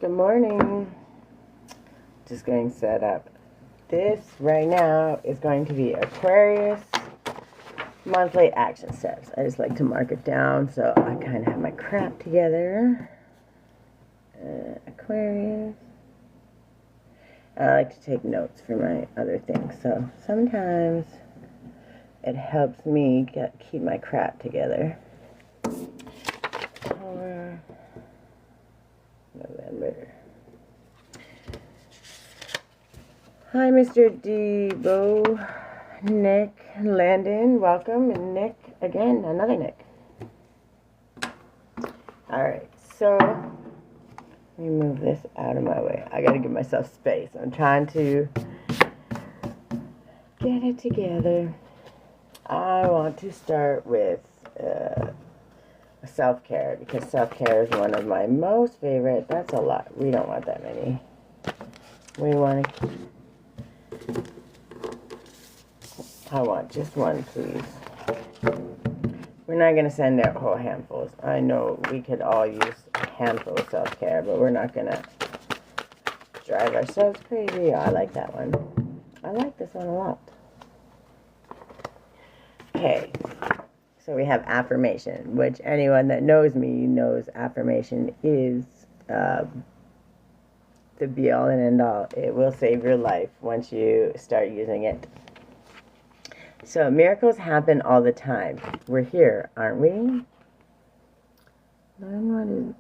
Good morning. Just getting set up. This right now is going to be Aquarius monthly action steps. I just like to mark it down so I kind of have my crap together. Aquarius. I like to take notes for my other things, so sometimes it helps me keep my crap together. October, November. Hi, Mr. Debo, Nick, Landon, welcome, and Nick again, another Nick. All right, so let me move this out of my way. I gotta give myself space. I'm trying to get it together. I want to start with self-care, because self-care is one of my most favorite. That's a lot. We don't want that many. We want to... I want just one, please. We're not going to send out whole handfuls. I know we could all use a handful of self-care, but we're not going to drive ourselves crazy. Oh, I like that one. I like this one a lot. Okay. So we have affirmation, which anyone that knows me knows affirmation is the be-all and end-all. It will save your life once you start using it. So miracles happen all the time. We're here, aren't we? Learn what is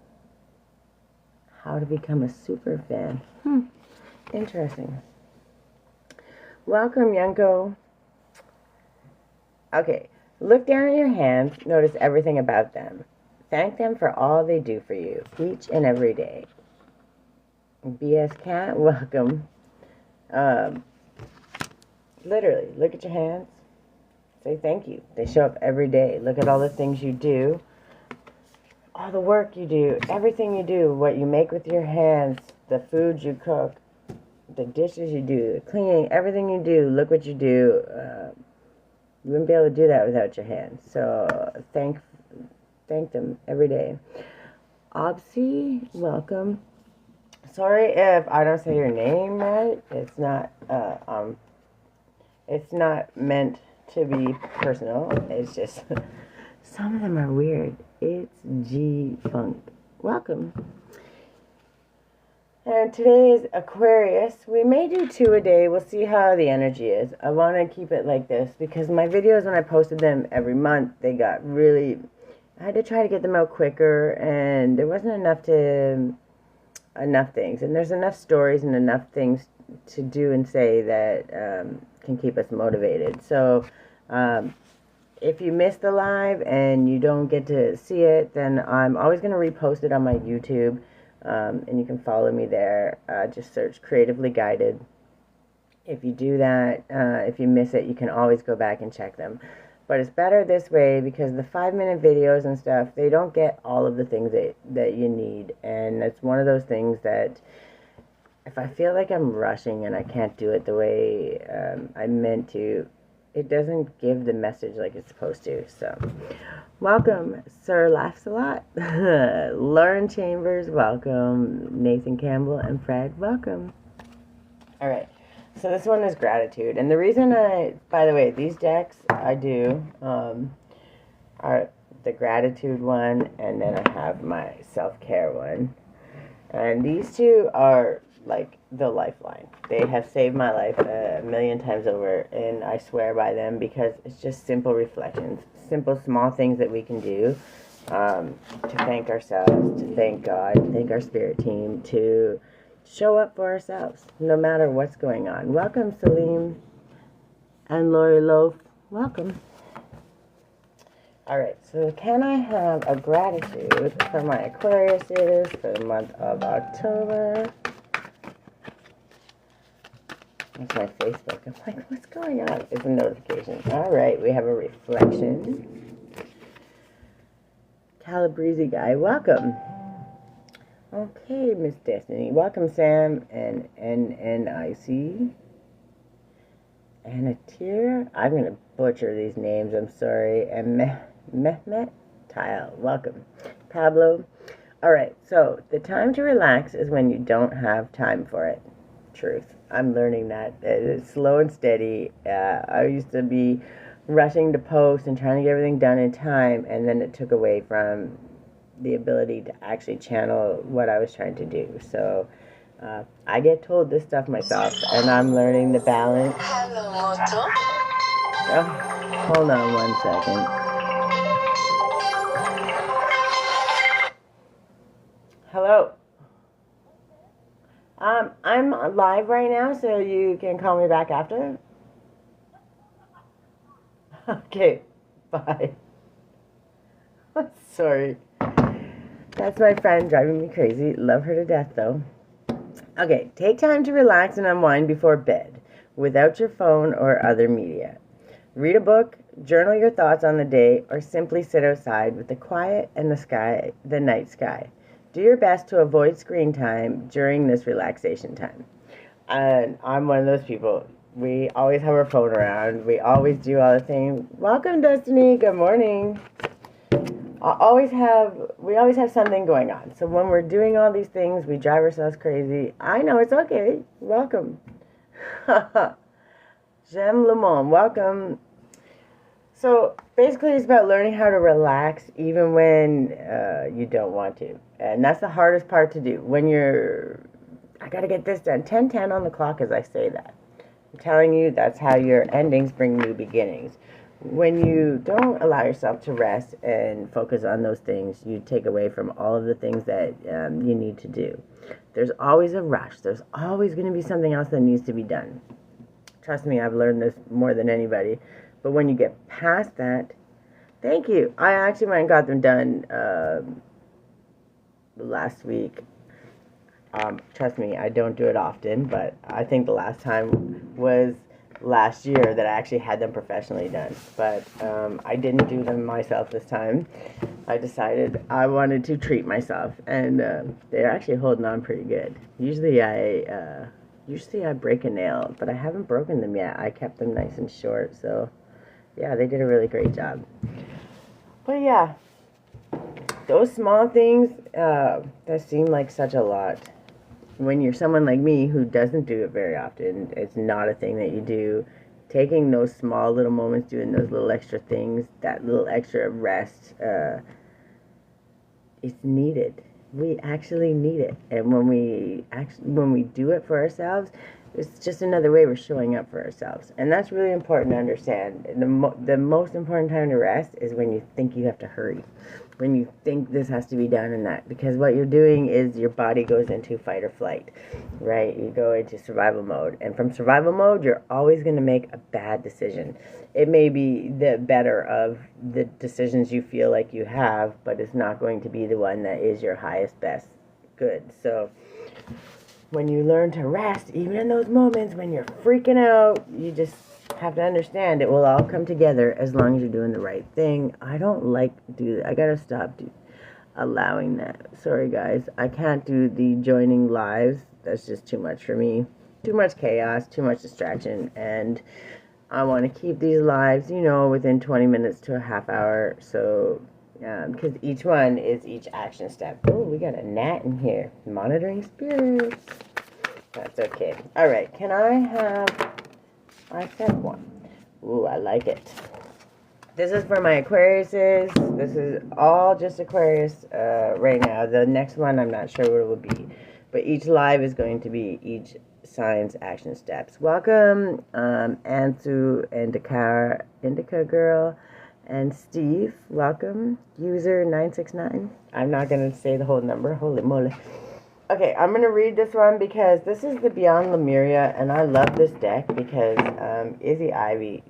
how to become a super fan. Interesting. Welcome, Yanko. Okay, look down at your hands. Notice everything about them. Thank them for all they do for you, each and every day. BS Cat, welcome. Literally, look at your hands. Say thank you. They show up every day. Look at all the things you do. All the work you do. Everything you do. What you make with your hands. The food you cook. The dishes you do. The cleaning. Everything you do. Look what you do. You wouldn't be able to do that without your hands. So thank them every day. Obsi, welcome. Sorry if I don't say your name right. It's not meant to be personal. It's just some of them are weird. It's G Funk. Welcome. And today is Aquarius. We may do 2 a day. We'll see how the energy is. I want to keep it like this because my videos, when I posted them every month, they got really... I had to try to get them out quicker, and there wasn't enough things. And there's enough stories and enough things to do and say that can keep us motivated. So if you miss the live and you don't get to see it, then I'm always going to repost it on my YouTube, and you can follow me there. Just search Creatively Guided. If you do that, if you miss it, you can always go back and check them. But it's better this way because the 5-minute videos and stuff, they don't get all of the things that you need. And it's one of those things that if I feel like I'm rushing and I can't do it the way I meant to, it doesn't give the message like it's supposed to. So, welcome, Sir Laughs a Lot. Lauren Chambers, welcome. Nathan Campbell and Fred, welcome. All right. So this one is gratitude. And the reason by the way, these decks I do are the gratitude one, and then I have my self-care one. And these two are like the lifeline. They have saved my life a million times over, and I swear by them because it's just simple reflections, simple small things that we can do to thank ourselves, to thank God, to thank our spirit team, to show up for ourselves no matter what's going on. Welcome, Salim and Lori Loaf. Welcome. All right, so can I have a gratitude for my Aquariuses for the month of October? That's my Facebook. I'm like, what's going on? It's a notification. All right, we have a reflection. Calabrese guy, welcome. Okay, Miss Destiny. Welcome, Sam and NNIC. Anatir. I'm going to butcher these names. I'm sorry. And Mehmet Tile. Welcome. Pablo. All right, so the time to relax is when you don't have time for it. Truth. I'm learning that. It's slow and steady. I used to be rushing to post and trying to get everything done in time, and then it took away from the ability to actually channel what I was trying to do. So I get told this stuff myself, and I'm learning the balance. Hello, Moto. Oh, hold on one second. Hello. I'm live right now, so you can call me back after. Okay, bye. Sorry. That's my friend driving me crazy. Love her to death, though. Okay, take time to relax and unwind before bed, without your phone or other media. Read a book, journal your thoughts on the day, or simply sit outside with the quiet and the night sky. Do your best to avoid screen time during this relaxation time. And I'm one of those people. We always have our phone around. We always do all the things. Welcome, Destiny. Good morning. We always have something going on. So when we're doing all these things, we drive ourselves crazy. I know, it's okay. Welcome. J'aime le monde. Welcome. So basically it's about learning how to relax even when you don't want to. And that's the hardest part to do. When I got to get this done. 10:10 on the clock as I say that. I'm telling you, that's how your endings bring new beginnings. When you don't allow yourself to rest and focus on those things, you take away from all of the things that you need to do. There's always a rush. There's always going to be something else that needs to be done. Trust me, I've learned this more than anybody. But when you get past that, thank you. I actually went and got them done last week. Trust me, I don't do it often, but I think the last time was last year that I actually had them professionally done. But I didn't do them myself this time. I decided I wanted to treat myself, and they're actually holding on pretty good. Usually I break a nail, but I haven't broken them yet. I kept them nice and short, so yeah, they did a really great job. But yeah, those small things that seem like such a lot. When you're someone like me who doesn't do it very often, it's not a thing that you do. Taking those small little moments, doing those little extra things, that little extra rest, it's needed. We actually need it. And when we do it for ourselves, it's just another way we're showing up for ourselves. And that's really important to understand. The most important time to rest is when you think you have to hurry. When you think this has to be done and that. Because what you're doing is your body goes into fight or flight, right? You go into survival mode. And from survival mode, you're always going to make a bad decision. It may be the better of the decisions you feel like you have, but it's not going to be the one that is your highest, best good. So when you learn to rest, even in those moments when you're freaking out, you just have to understand it will all come together as long as you're doing the right thing. I don't like do that. I gotta stop allowing that. Sorry guys, I can't do the joining lives. That's just too much for me. Too much chaos, too much distraction, and I want to keep these lives, within 20 minutes to a half hour. So because each one is each action step. Oh, we got a gnat in here. Monitoring spirits. That's okay. All right, can I said one. Ooh, I like it. This is for my Aquariuses. This is all just Aquarius right now. The next one, I'm not sure what it will be. But each live is going to be each sign's action steps. Welcome, Ansu, Indica Girl, and Steve. Welcome, user 969. I'm not going to say the whole number. Holy moly. Okay, I'm going to read this one because this is the Beyond Lemuria, and I love this deck because Izzy Ivy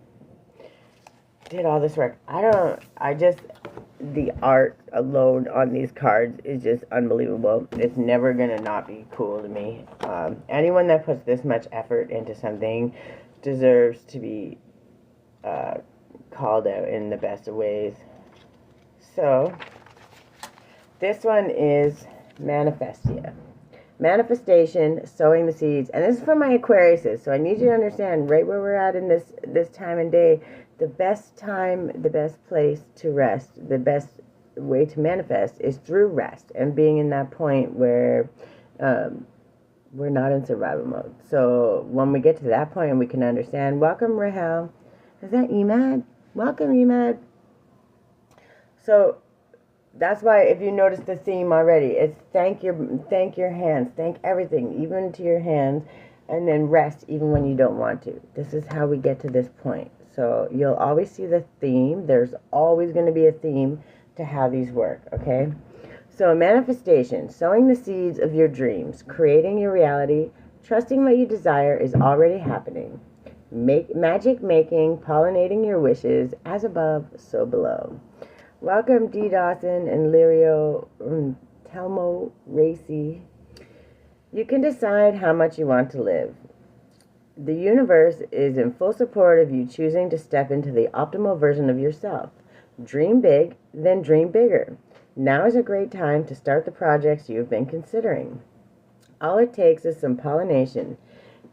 did all this work. The art alone on these cards is just unbelievable. It's never going to not be cool to me. Anyone that puts this much effort into something deserves to be called out in the best of ways. So, this one is Manifestia. Manifestation, sowing the seeds, and this is for my Aquariuses, so I need you to understand right where we're at in this time and day. The best time, the best place to rest, the best way to manifest is through rest and being in that point where we're not in survival mode. So when we get to that point and we can understand, welcome Rahel. Is that Emad? Welcome Emad. So that's why if you notice the theme already, it's thank your hands, thank everything, even to your hands, and then rest even when you don't want to. This is how we get to this point. So you'll always see the theme. There's always going to be a theme to how these work, okay? So manifestation, sowing the seeds of your dreams, creating your reality, trusting what you desire is already happening. Magic making, pollinating your wishes, as above, so below. Welcome D. Dawson and Lirio Telmo Racy. You can decide how much you want to live. The universe is in full support of you choosing to step into the optimal version of yourself. Dream big, then dream bigger. Now is a great time to start the projects you've been considering. All it takes is some pollination.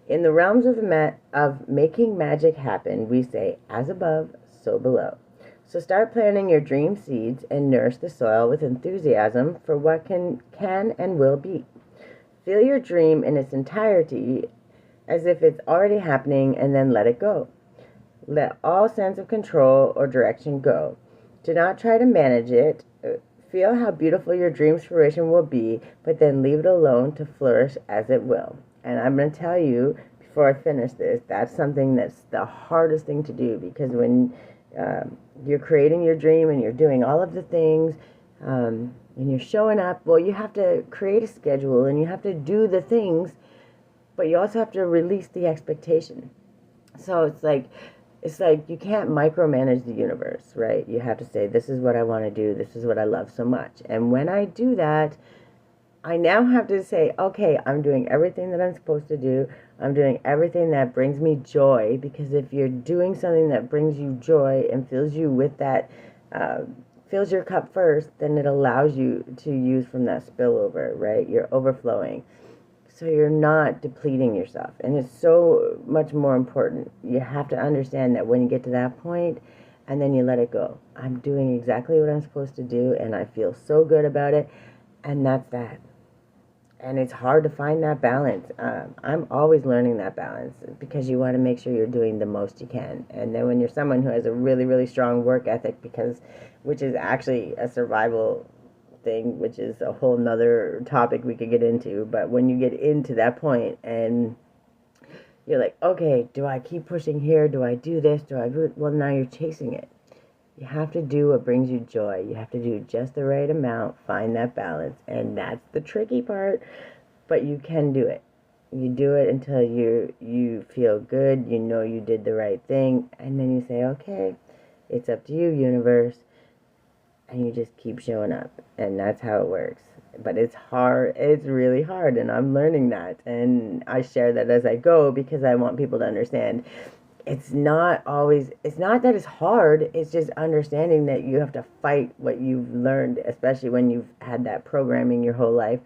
In the realms of making magic happen, we say, as above, so below. So start planting your dream seeds and nourish the soil with enthusiasm for what can and will be. Feel your dream in its entirety as if it's already happening and then let it go. Let all sense of control or direction go. Do not try to manage it. Feel how beautiful your dream's fruition will be, but then leave it alone to flourish as it will. And I'm going to tell you, before I finish this, that's something that's the hardest thing to do, because when you're creating your dream and you're doing all of the things and you're showing up, well, you have to create a schedule and you have to do the things, but you also have to release the expectation. So it's like you can't micromanage the universe, right? You have to say, this is what I want to do. This is what I love so much. And when I do that, I now have to say, okay, I'm doing everything that I'm supposed to do. I'm doing everything that brings me joy, because if you're doing something that brings you joy and fills you with that, fills your cup first, then it allows you to use from that spillover, right? You're overflowing. So you're not depleting yourself. And it's so much more important. You have to understand that when you get to that point, and then you let it go. I'm doing exactly what I'm supposed to do, and I feel so good about it, and that's that. And it's hard to find that balance. I'm always learning that balance, because you want to make sure you're doing the most you can. And then when you're someone who has a really, really strong work ethic, which is actually a survival thing, which is a whole nother topic we could get into. But when you get into that point and you're like, okay, do I keep pushing here? Do I do this? Well, now you're chasing it. You have to do what brings you joy. You have to do just the right amount, find that balance, and that's the tricky part, but you can do it. You do it until you feel good, you know you did the right thing, and then you say, okay, it's up to you, universe, and you just keep showing up, and that's how it works. But it's hard. It's really hard, and I'm learning that, and I share that as I go, because I want people to understand it's not that it's hard, it's just understanding that you have to fight what you've learned, especially when you've had that programming your whole life,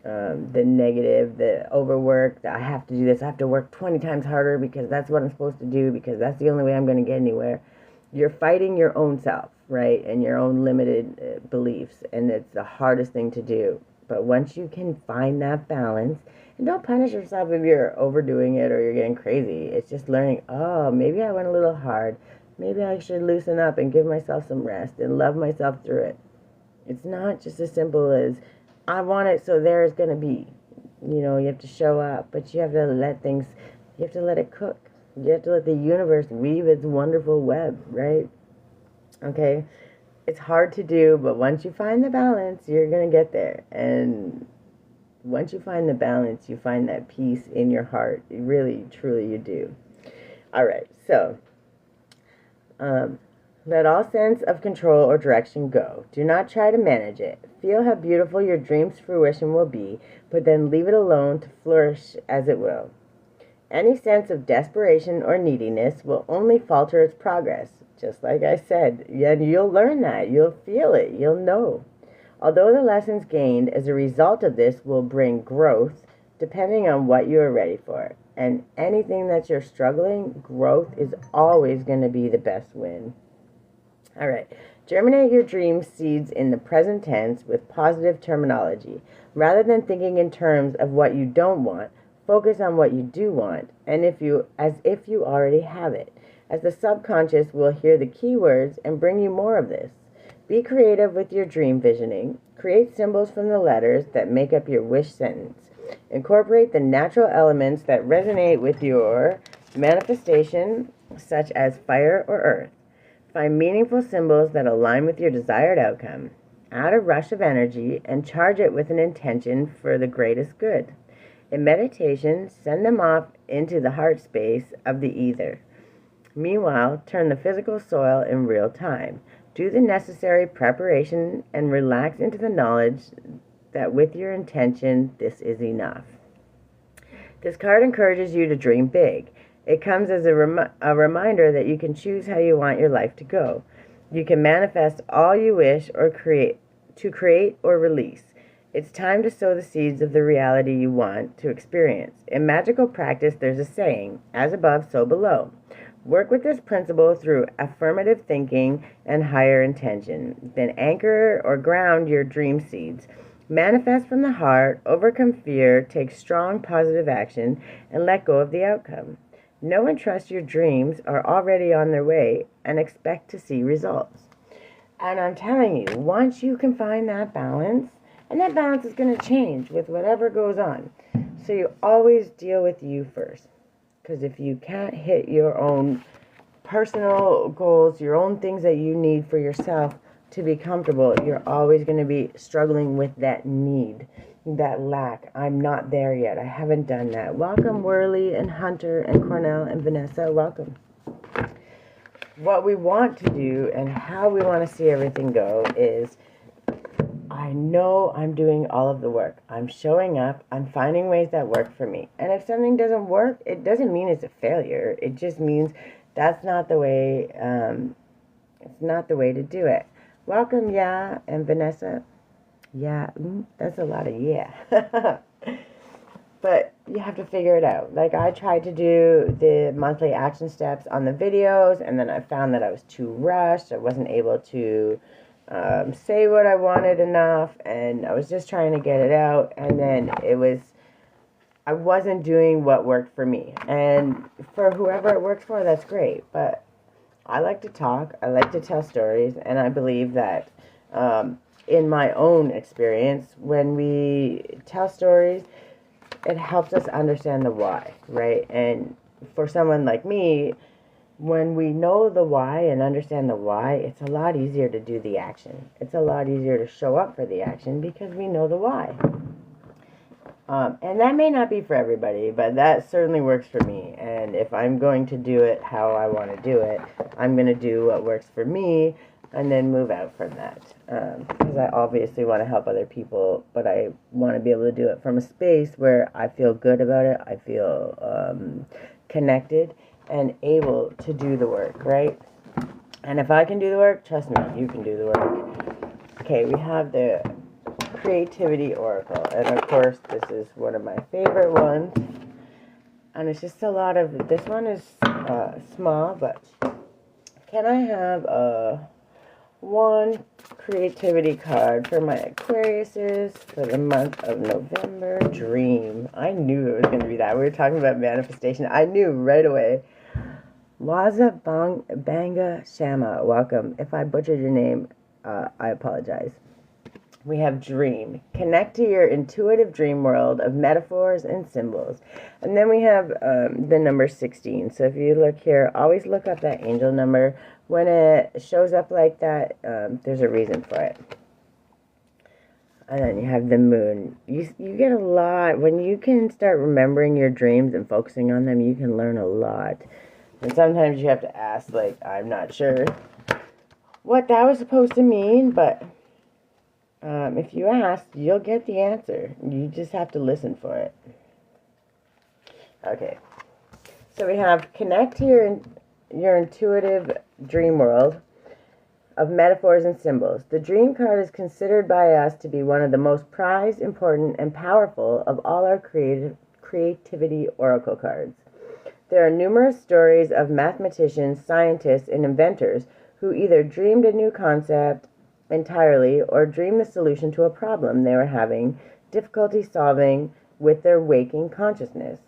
the negative, the overwork, I have to do this, I have to work 20 times harder because that's what I'm supposed to do, because that's the only way I'm going to get anywhere. You're fighting your own self, right, and your own limited beliefs, and it's the hardest thing to do. But once you can find that balance, and don't punish yourself if you're overdoing it or you're getting crazy. It's just learning, oh, maybe I went a little hard. Maybe I should loosen up and give myself some rest and love myself through it. It's not just as simple as, I want it, so there's going to be. You know, you have to show up, but you have to let it cook. You have to let the universe weave its wonderful web, right? Okay? It's hard to do, but once you find the balance, you're going to get there. And once you find the balance, you find that peace in your heart. You really, truly, you do. All right, so let all sense of control or direction go. Do not try to manage it. Feel how beautiful your dream's fruition will be, but then leave it alone to flourish as it will. Any sense of desperation or neediness will only falter its progress. Just like I said, and you'll learn that. You'll feel it. You'll know. Although the lessons gained as a result of this will bring growth, depending on what you are ready for. And anything that you're struggling, growth is always going to be the best win. All right. Germinate your dream seeds in the present tense with positive terminology. Rather than thinking in terms of what you don't want, focus on what you do want, and as if you already have it, as the subconscious will hear the key words and bring you more of this. Be creative with your dream visioning. Create symbols from the letters that make up your wish sentence. Incorporate the natural elements that resonate with your manifestation, such as fire or earth. Find meaningful symbols that align with your desired outcome. Add a rush of energy and charge it with an intention for the greatest good. In meditation, send them off into the heart space of the ether. Meanwhile, turn the physical soil in real time. Do the necessary preparation and relax into the knowledge that with your intention, this is enough. This card encourages you to dream big. It comes as a reminder that you can choose how you want your life to go. You can manifest all you wish or create or release. It's time to sow the seeds of the reality you want to experience. In magical practice, there's a saying, as above, so below. Work with this principle through affirmative thinking and higher intention. Then anchor or ground your dream seeds. Manifest from the heart, overcome fear, take strong positive action, and let go of the outcome. Know and trust your dreams are already on their way and expect to see results. And I'm telling you, once you can find that balance, and that balance is going to change with whatever goes on. So you always deal with you first. Because if you can't hit your own personal goals, your own things that you need for yourself to be comfortable, you're always going to be struggling with that need, that lack. I'm not there yet. I haven't done that. Welcome, Worley and Hunter and Cornell and Vanessa. Welcome. What we want to do and how we want to see everything go is, I know I'm doing all of the work. I'm showing up. I'm finding ways that work for me. And if something doesn't work, it doesn't mean it's a failure. It just means that's not the way. It's not the way to do it. Welcome, yeah, and Vanessa. Yeah, that's a lot of yeah. But you have to figure it out. Like, I tried to do the monthly action steps on the videos, and then I found that I was too rushed. I wasn't able to say what I wanted enough, and I was just trying to get it out, and then I wasn't doing what worked for me. And for whoever it works for, that's great, but I like to talk, I like to tell stories, and I believe that in my own experience, when we tell stories, it helps us understand the why, right? And for someone like me, when we know the why and understand the why, it's a lot easier to do the action. It's a lot easier to show up for the action because we know the why. And that may not be for everybody, but that certainly works for me. And if I'm going to do it how I want to do it, I'm going to do what works for me and then move out from that. Because I obviously want to help other people, but I want to be able to do it from a space where I feel good about it, I feel connected, and able to do the work, right? And if I can do the work, trust me, you can do the work. Okay, we have the Creativity Oracle, and of course this is one of my favorite ones, and it's just a lot of, this one is small, but can I have one creativity card for my Aquariuses for the month of November? Dream. I knew it was going to be that. We were talking about manifestation. I knew right away. Waza Banga Shama, welcome. If I butchered your name, I apologize. We have dream. Connect to your intuitive dream world of metaphors and symbols. And then we have the number 16. So if you look here, always look up that angel number. When it shows up like that, there's a reason for it. And then you have the moon. You get a lot. When you can start remembering your dreams and focusing on them, you can learn a lot. And sometimes you have to ask, like, I'm not sure what that was supposed to mean, but if you ask, you'll get the answer. You just have to listen for it. Okay. So we have connect to your intuitive dream world of metaphors and symbols. The dream card is considered by us to be one of the most prized, important, and powerful of all our creativity oracle cards. There are numerous stories of mathematicians, scientists, and inventors who either dreamed a new concept entirely or dreamed the solution to a problem they were having difficulty solving with their waking consciousness.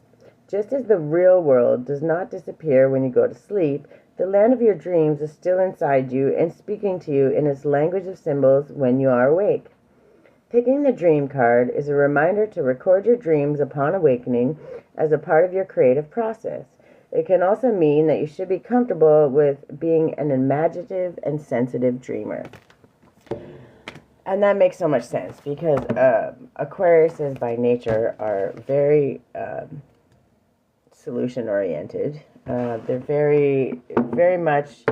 Just as the real world does not disappear when you go to sleep, the land of your dreams is still inside you and speaking to you in its language of symbols when you are awake. Picking the dream card is a reminder to record your dreams upon awakening as a part of your creative process. It can also mean that you should be comfortable with being an imaginative and sensitive dreamer. And that makes so much sense because Aquariuses by nature are very solution-oriented. They're very, very much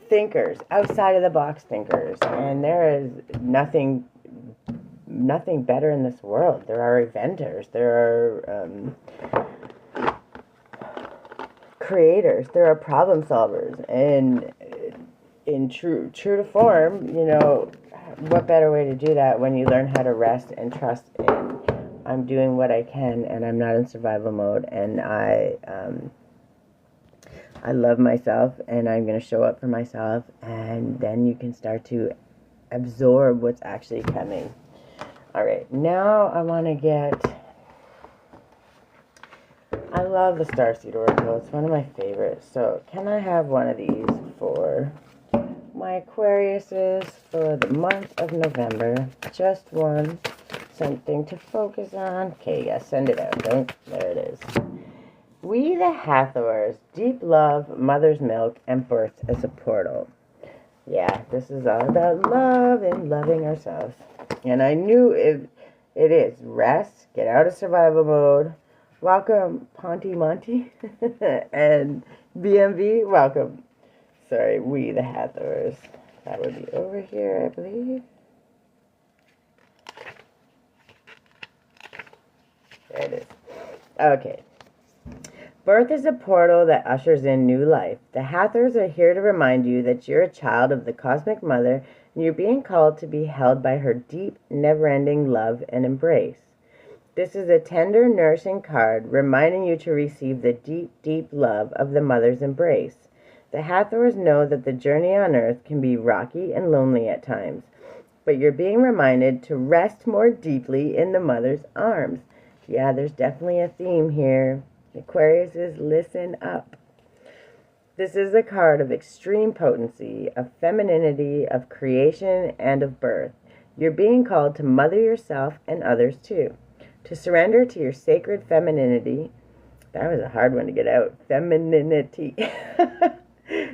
thinkers, outside of the box thinkers, and there is nothing better in this world. There are inventors, there are creators, there are problem solvers, and in true to form, you know, what better way to do that when you learn how to rest and trust in I'm doing what I can and I'm not in survival mode, and I love myself and I'm going to show up for myself, and then you can start to absorb what's actually coming. All right, now I want to I love the Starseed Oracle. It's one of my favorites. So can I have one of these for my Aquariuses for the month of November? Just one. Something to focus on. Okay, yeah, send it out. There it is. We the Hathors, deep love, mother's milk, and birth as a portal. Yeah, this is all about love and loving ourselves. And I knew it is. Rest, get out of survival mode. Welcome, Ponty Monty. And BMV, welcome. Sorry, we the Hathors. That would be over here, I believe. There it is. Okay. Birth is a portal that ushers in new life. The Hathors are here to remind you that you're a child of the Cosmic Mother and you're being called to be held by her deep, never-ending love and embrace. This is a tender, nourishing card reminding you to receive the deep, deep love of the Mother's embrace. The Hathors know that the journey on Earth can be rocky and lonely at times, but you're being reminded to rest more deeply in the Mother's arms. Yeah, there's definitely a theme here. Aquariuses, listen up. This is a card of extreme potency, of femininity, of creation, and of birth. You're being called to mother yourself and others too. To surrender to your sacred femininity. That was a hard one to get out. Femininity.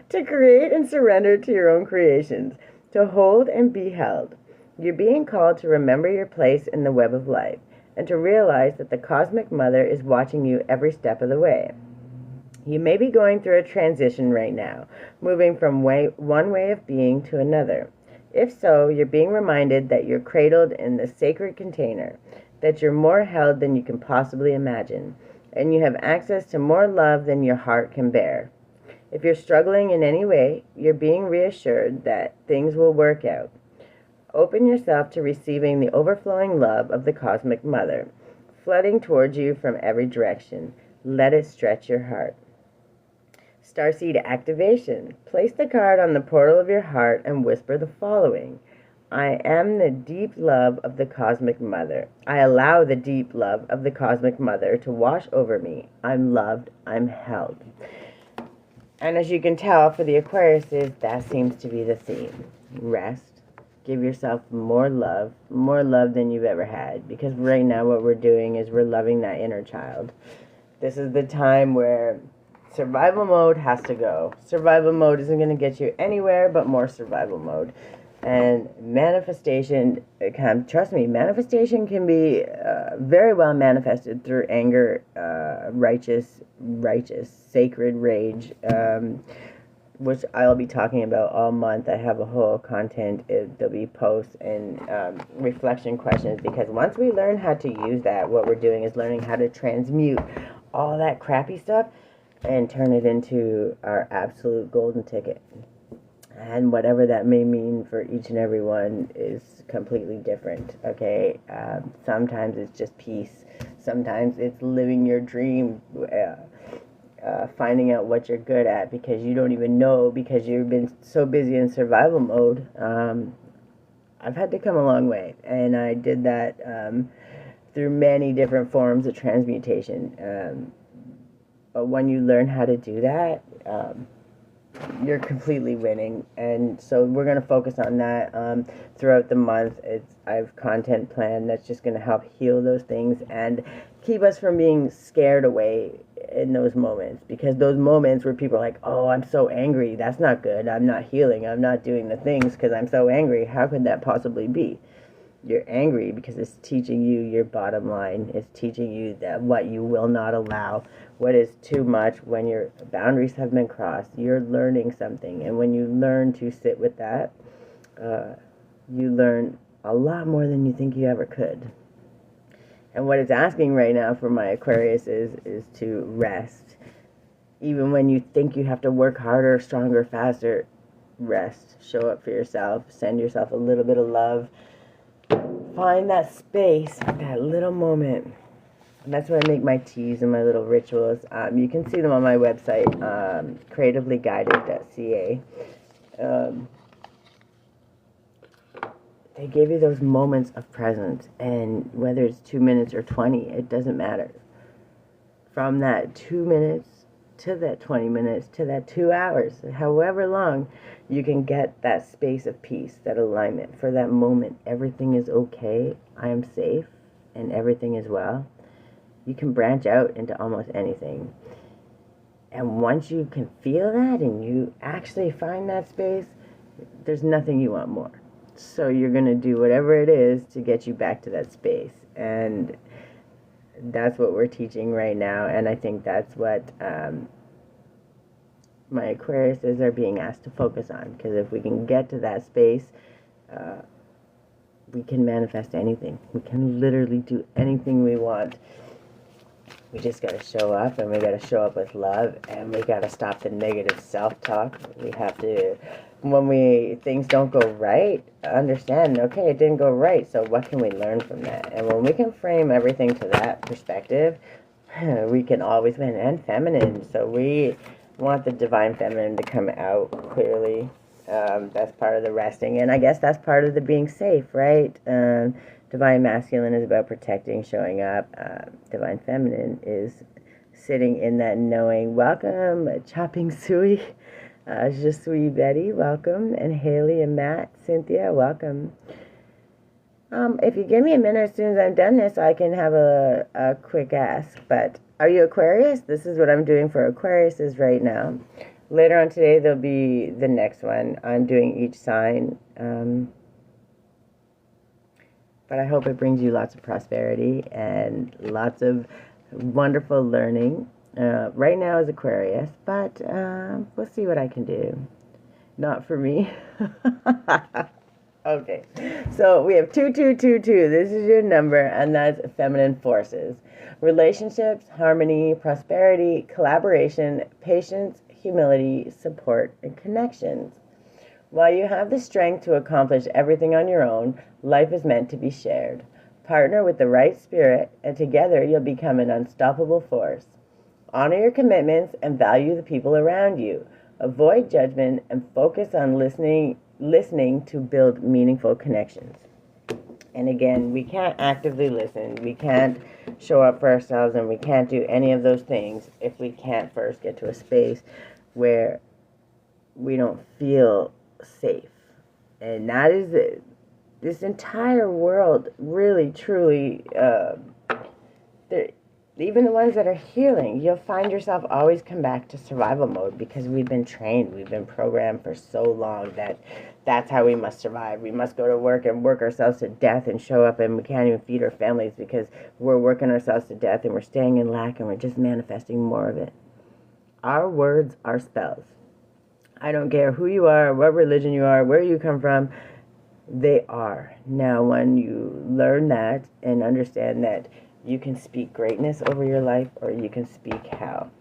To create and surrender to your own creations. To hold and be held. You're being called to remember your place in the web of life, and to realize that the Cosmic Mother is watching you every step of the way. You may be going through a transition right now, moving from one way of being to another. If so, you're being reminded that you're cradled in the sacred container, that you're more held than you can possibly imagine, and you have access to more love than your heart can bear. If you're struggling in any way, you're being reassured that things will work out. Open yourself to receiving the overflowing love of the Cosmic Mother, flooding towards you from every direction. Let it stretch your heart. Starseed activation. Place the card on the portal of your heart and whisper the following. I am the deep love of the Cosmic Mother. I allow the deep love of the Cosmic Mother to wash over me. I'm loved. I'm held. And as you can tell, for the Aquariuses, that seems to be the theme. Rest. Give yourself more love than you've ever had. Because right now what we're doing is we're loving that inner child. This is the time where survival mode has to go. Survival mode isn't going to get you anywhere but more survival mode. And manifestation, trust me, manifestation can be very well manifested through anger, righteous, sacred rage, which I'll be talking about all month. I have a whole content. There'll be posts and reflection questions, because once we learn how to use that, what we're doing is learning how to transmute all that crappy stuff and turn it into our absolute golden ticket. And whatever that may mean for each and every one is completely different, okay? Sometimes it's just peace. Sometimes it's living your dream. finding out what you're good at because you don't even know because you've been so busy in survival mode. I've had to come a long way, and I did that through many different forms of transmutation. But when you learn how to do that, you're completely winning. And so we're going to focus on that throughout the month. I have content planned that's just going to help heal those things and keep us from being scared away in those moments, because those moments where people are like, oh, I'm so angry, that's not good, I'm not healing, I'm not doing the things because I'm so angry. How could that possibly be? You're angry because it's teaching you your bottom line. It's teaching you that what you will not allow, what is too much. When your boundaries have been crossed, you're learning something. And when you learn to sit with that, you learn a lot more than you think you ever could. And what it's asking right now for my Aquarius is to rest. Even when you think you have to work harder, stronger, faster, rest. Show up for yourself. Send yourself a little bit of love. Find that space, that little moment. And that's where I make my teas and my little rituals. You can see them on my website, creativelyguided.ca. They give you those moments of presence, and whether it's 2 minutes or 20, it doesn't matter. From that 2 minutes to that 20 minutes to that 2 hours, however long, you can get that space of peace, that alignment for that moment. Everything is okay, I am safe, and everything is well. You can branch out into almost anything. And once you can feel that and you actually find that space, there's nothing you want more. So you're going to do whatever it is to get you back to that space. And that's what we're teaching right now. And I think that's what my Aquariuses are being asked to focus on. Because if we can get to that space, we can manifest anything. We can literally do anything we want. We just got to show up, and we got to show up with love, and we got to stop the negative self-talk. We have to, when things don't go right, understand, okay, it didn't go right, so what can we learn from that? And when we can frame everything to that perspective, we can always win. And feminine, so we want the divine feminine to come out clearly. That's part of the resting, and I guess that's part of the being safe, right? Divine masculine is about protecting, showing up. Divine feminine is sitting in that knowing. Welcome, Chopping Suey, Je suis Betty, welcome, and Haley and Matt, Cynthia, welcome. If you give me a minute, as soon as I'm done this, I can have a quick ask. But are you Aquarius? This is what I'm doing for Aquariuses right now. Later on today, there'll be the next one. I'm doing each sign. But I hope it brings you lots of prosperity and lots of wonderful learning. Right now is Aquarius, but we'll see what I can do. Not for me. Okay, so we have 2222. This is your number, and that's feminine forces. Relationships, harmony, prosperity, collaboration, patience, humility, support, and connections. While you have the strength to accomplish everything on your own, life is meant to be shared. Partner with the right spirit, and together you'll become an unstoppable force. Honor your commitments and value the people around you. Avoid judgment and focus on listening to build meaningful connections. And again, we can't actively listen. We can't show up for ourselves, and we can't do any of those things if we can't first get to a space where we don't feel safe. And that is it. This entire world, really, truly, even the ones that are healing, you'll find yourself always come back to survival mode, because we've been trained, we've been programmed for so long that that's how we must survive. We must go to work and work ourselves to death and show up, and we can't even feed our families because we're working ourselves to death and we're staying in lack and we're just manifesting more of it. Our words are spells. I don't care who you are, what religion you are, where you come from, they are. Now, when you learn that and understand that you can speak greatness over your life, or you can speak hell.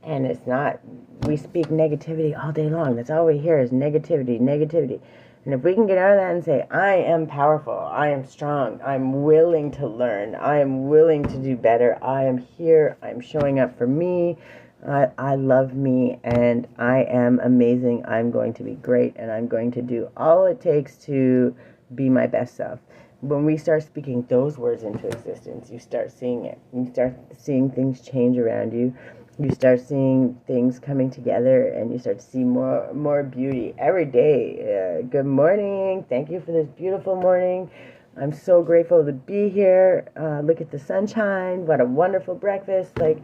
And it's not, we speak negativity all day long. That's all we hear is negativity, negativity. And if we can get out of that and say, I am powerful, I am strong, I'm willing to learn, I am willing to do better, I am here, I'm showing up for me, I love me, and I am amazing. I'm going to be great, and I'm going to do all it takes to be my best self. When we start speaking those words into existence, you start seeing it. You start seeing things change around you. You start seeing things coming together, and you start to see more beauty every day. Good morning. Thank you for this beautiful morning. I'm so grateful to be here. Look at the sunshine. What a wonderful breakfast. Like,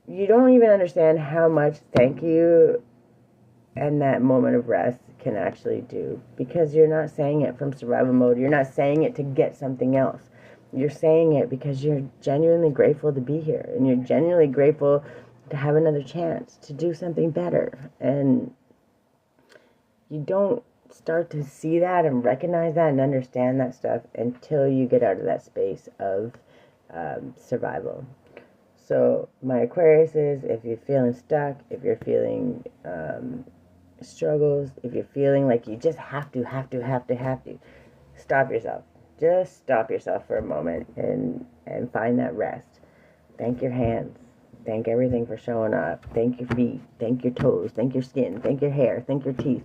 you don't even understand how much thank you and that moment of rest can actually do, because you're not saying it from survival mode. You're not saying it to get something else. You're saying it because you're genuinely grateful to be here, and you're genuinely grateful to have another chance to do something better. And you don't start to see that and recognize that and understand that stuff until you get out of that space of survival. So my Aquarius is, if you're feeling stuck, if you're feeling struggles, if you're feeling like you just have to, stop yourself. Just stop yourself for a moment and find that rest. Thank your hands. Thank everything for showing up. Thank your feet. Thank your toes. Thank your skin. Thank your hair. Thank your teeth.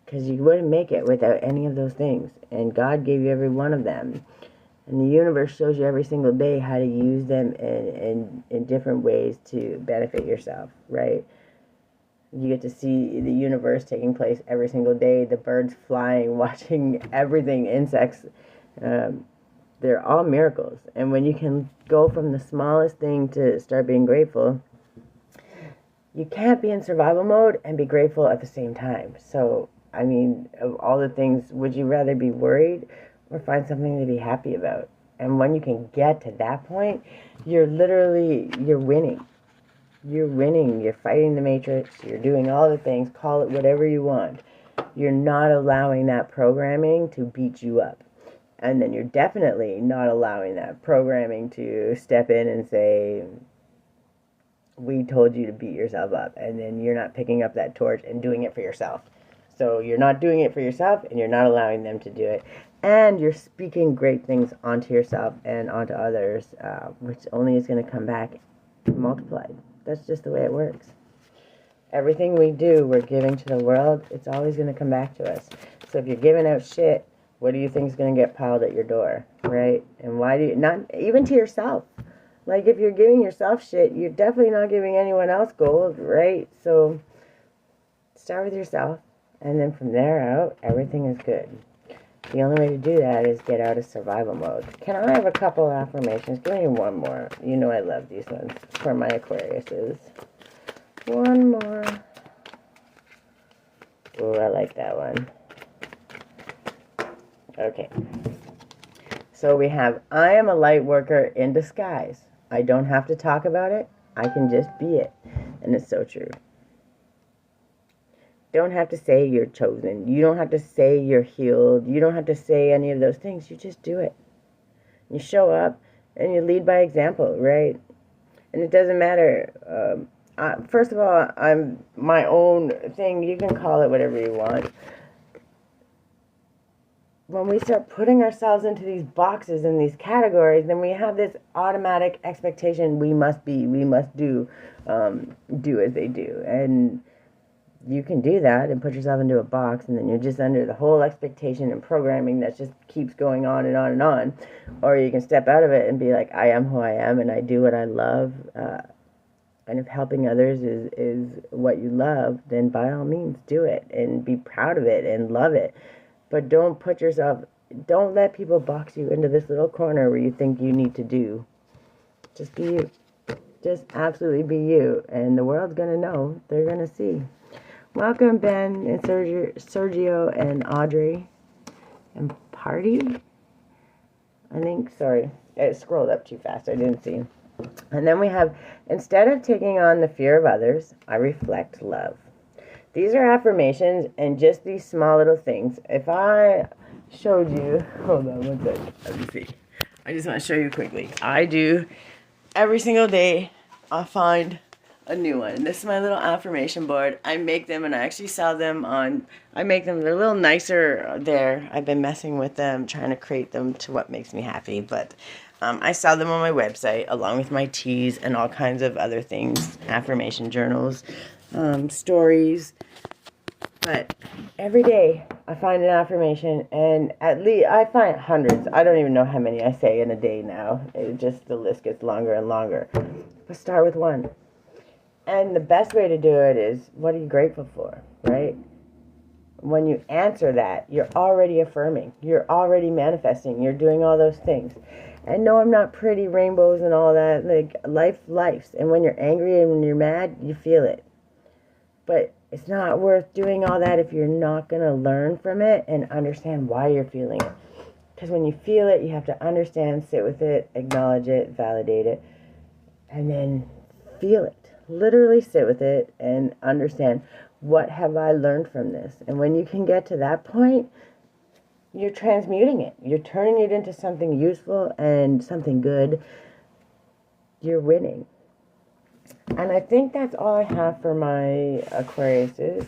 Because you wouldn't make it without any of those things. And God gave you every one of them. And the universe shows you every single day how to use them in different ways to benefit yourself, right? You get to see the universe taking place every single day, the birds flying, watching everything, insects. They're all miracles. And when you can go from the smallest thing to start being grateful, you can't be in survival mode and be grateful at the same time. So, I mean, of all the things, would you rather be worried or find something to be happy about? And when you can get to that point, you're winning. You're winning. You're fighting the matrix. You're doing all the things. Call it whatever you want. You're not allowing that programming to beat you up. And then you're definitely not allowing that programming to step in and say, we told you to beat yourself up. And then you're not picking up that torch and doing it for yourself. So you're not doing it for yourself, and you're not allowing them to do it. And you're speaking great things onto yourself and onto others, which only is going to come back multiplied. That's just the way it works. Everything we do, we're giving to the world. It's always going to come back to us. So if you're giving out shit, what do you think is going to get piled at your door, right? And why do you, not even to yourself. Like, if you're giving yourself shit, you're definitely not giving anyone else gold, right? So start with yourself. And then from there out, everything is good. The only way to do that is get out of survival mode. Can I have a couple affirmations? Give me one more. You know I love these ones for my Aquariuses. One more. Oh, I like that one. Okay. So we have, I am a light worker in disguise. I don't have to talk about it. I can just be it. And it's so true. Don't have to say you're chosen. You don't have to say you're healed. You don't have to say any of those things. You just do it. You show up and you lead by example, right? And it doesn't matter. First of all, I'm my own thing. You can call it whatever you want. When we start putting ourselves into these boxes and these categories, then we have this automatic expectation we must do as they do. And you can do that and put yourself into a box, and then you're just under the whole expectation and programming that just keeps going on and on and on. Or you can step out of it and be like, I am who I am, and I do what I love. And if helping others is what you love, then by all means do it and be proud of it and love it. But don't let people box you into this little corner where you think you need to do. Just be you. Just absolutely be you. And the world's going to know. They're going to see. Welcome, Ben and Sergio and Audrey and Party. I think, sorry, it scrolled up too fast. I didn't see. And then we have, instead of taking on the fear of others, I reflect love. These are affirmations and just these small little things. If I showed you, hold on one second, let me see. I just want to show you quickly. I do every single day. I find a new one. This is my little affirmation board. I make them and I actually sell them on, I make them, they're a little nicer there. I've been messing with them, trying to create them to what makes me happy. But I sell them on my website along with my teas and all kinds of other things, affirmation journals, stories. But every day I find an affirmation, and at least I find hundreds. I don't even know how many I say in a day now. The list gets longer and longer. But start with one. And the best way to do it is, what are you grateful for, right? When you answer that, you're already affirming. You're already manifesting. You're doing all those things. And no, I'm not pretty rainbows and all that. Like, life's. And when you're angry and when you're mad, you feel it. But it's not worth doing all that if you're not going to learn from it and understand why you're feeling it. Because when you feel it, you have to understand, sit with it, acknowledge it, validate it, and then feel it. Literally sit with it and understand, what have I learned from this? And when you can get to that point, you're transmuting it. You're turning it into something useful and something good. You're winning. And I think that's all I have for my Aquariuses.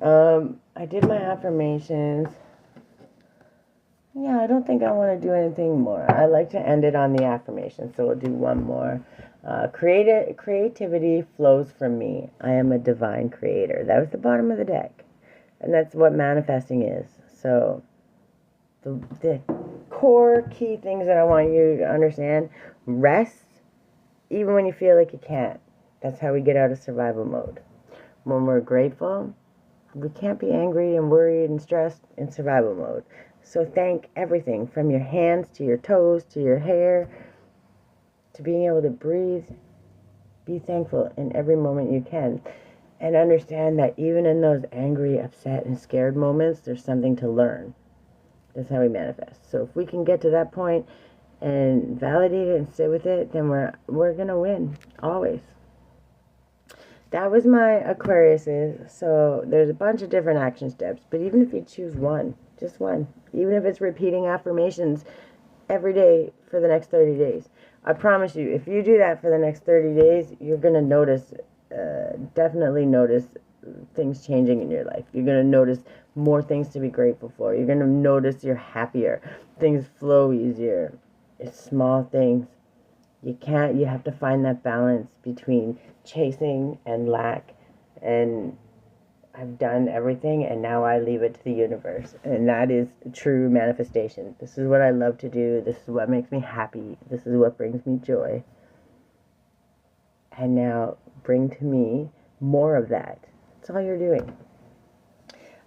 I did my affirmations. Yeah, I don't think I want to do anything more. I like to end it on the affirmation, so we'll do one more. Creativity flows from me. I am a divine creator. That was the bottom of the deck. And that's what manifesting is. So the core key things that I want you to understand: rest, even when you feel like you can't. That's how we get out of survival mode. When we're grateful, we can't be angry and worried and stressed in survival mode. So thank everything, from your hands to your toes to your hair, to being able to breathe. Be thankful in every moment you can. And understand that even in those angry, upset, and scared moments, there's something to learn. That's how we manifest. So if we can get to that point and validate it and sit with it, then we're going to win, always. That was my Aquariuses. So there's a bunch of different action steps. But even if you choose one, just one, even if it's repeating affirmations every day for the next 30 days, I promise you, if you do that for the next 30 days, you're going to notice, definitely notice things changing in your life. You're going to notice more things to be grateful for. You're going to notice you're happier. Things flow easier. It's small things. You have to find that balance between chasing and lack. And I've done everything, and now I leave it to the universe. And that is true manifestation. This is what I love to do. This is what makes me happy. This is what brings me joy. And now bring to me more of that. That's all you're doing.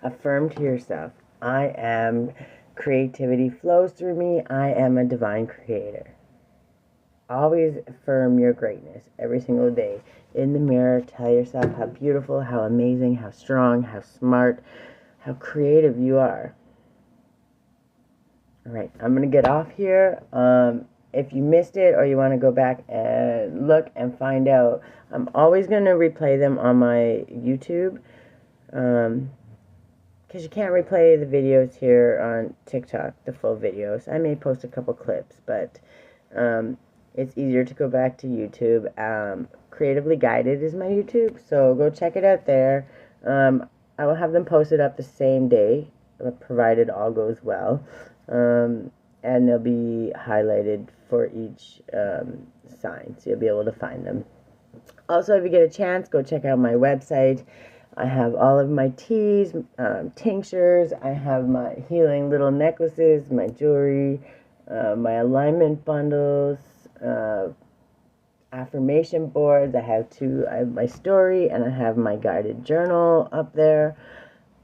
Affirm to yourself, I am, creativity flows through me. I am a divine creator. Always affirm your greatness every single day. In the mirror, tell yourself how beautiful, how amazing, how strong, how smart, how creative you are. All right, I'm going to get off here. If you missed it or you want to go back and look and find out, I'm always going to replay them on my YouTube. Because you can't replay the videos here on TikTok, the full videos. I may post a couple clips, but it's easier to go back to YouTube. Creatively Guided is my YouTube, so go check it out there. I will have them posted up the same day, provided all goes well. And they'll be highlighted for each sign, so you'll be able to find them. Also, if you get a chance, go check out my website. I have all of my teas, tinctures. I have my healing little necklaces, my jewelry, my alignment bundles, affirmation boards. I have my story, and I have my guided journal up there.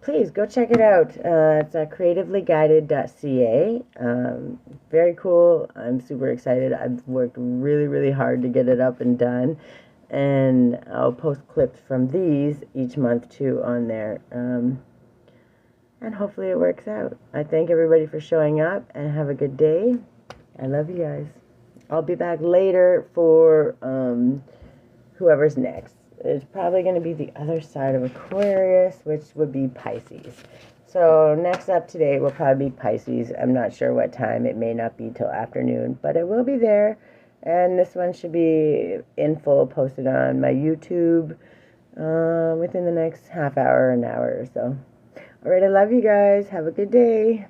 Please go check it out. It's at creativelyguided.ca. Very cool. I'm super excited. I've worked really, really hard to get it up and done. And I'll post clips from these each month too on there. And hopefully it works out. I thank everybody for showing up, and have a good day. I love you guys. I'll be back later for whoever's next. It's probably going to be the other side of Aquarius, which would be Pisces. So next up today will probably be Pisces. I'm not sure what time. It may not be till afternoon, but it will be there. And this one should be in full posted on my YouTube within the next half hour, an hour or so. All right, I love you guys. Have a good day.